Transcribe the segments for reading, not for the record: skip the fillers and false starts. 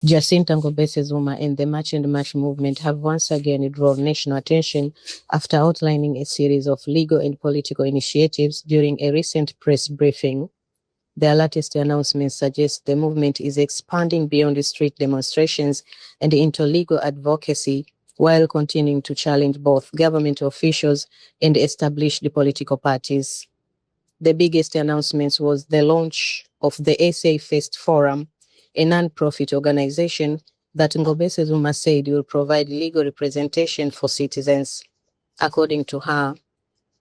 Jacinta Ngobese-Zuma and the March and March movement have once again drawn national attention after outlining a series of legal and political initiatives during a recent press briefing. Their latest announcements suggest the movement is expanding beyond street demonstrations and into legal advocacy while continuing to challenge both government officials and established political parties. The biggest announcement was the launch of the SA First Forum, a non-profit organization that Ngobese-Zuma said will provide legal representation for citizens. According to her,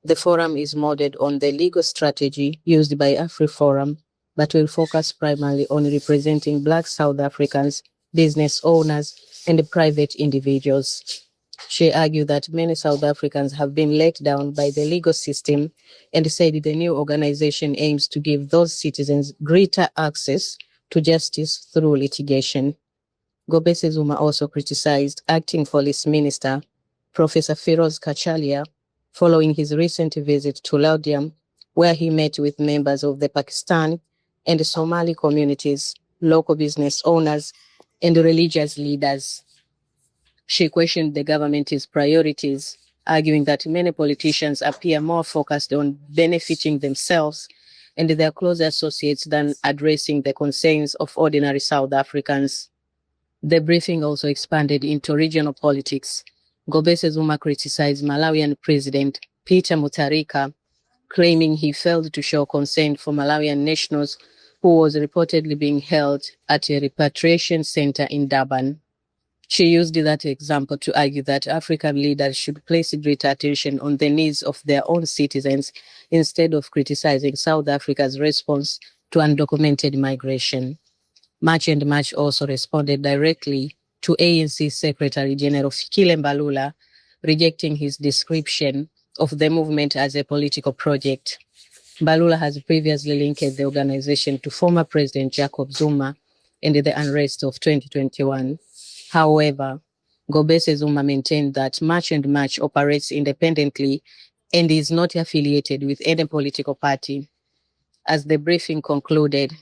the forum is modeled on the legal strategy used by AfriForum, but will focus primarily on representing Black South Africans, business owners, and private individuals. She argued that many South Africans have been let down by the legal system and said the new organization aims to give those citizens greater access to justice through litigation. Ngobese-Zuma also criticized acting police minister Professor Feroz Kachalia following his recent visit to Laudium, where he met with members of the Pakistan and Somali communities, local business owners, and religious leaders. She questioned the government's priorities, arguing that many politicians appear more focused on benefiting themselves and their close associates than addressing the concerns of ordinary South Africans. The briefing also expanded into regional politics. Ngobese-Zuma criticized Malawian President Peter Mutharika, claiming he failed to show concern for Malawian nationals who was reportedly being held at a repatriation center in Durban. She used that example to argue that African leaders should place greater attention on the needs of their own citizens instead of criticizing South Africa's response to undocumented migration. March and March also responded directly to ANC Secretary General Fikile Mbalula, rejecting his description of the movement as a political project. Mbalula has previously linked the organization to former President Jacob Zuma and the unrest of 2021. However, Ngobese-Zuma maintained that March and March operates independently and is not affiliated with any political party. As the briefing concluded,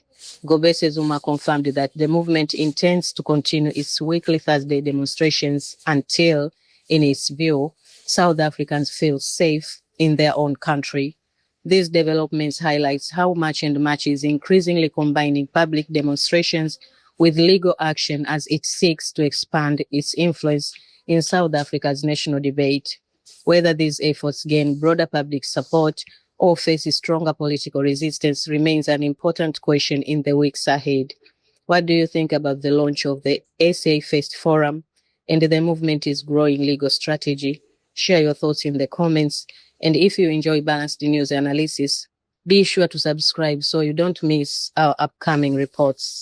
Ngobese-Zuma confirmed that the movement intends to continue its weekly Thursday demonstrations until, in its view, South Africans feel safe in their own country. These developments highlight how March and March is increasingly combining public demonstrations with legal action as it seeks to expand its influence in South Africa's national debate. Whether these efforts gain broader public support or face stronger political resistance remains an important question in the weeks ahead. What do you think about the launch of the SA First Forum and the movement's growing legal strategy? Share your thoughts in the comments. And if you enjoy balanced news analysis, be sure to subscribe so you don't miss our upcoming reports.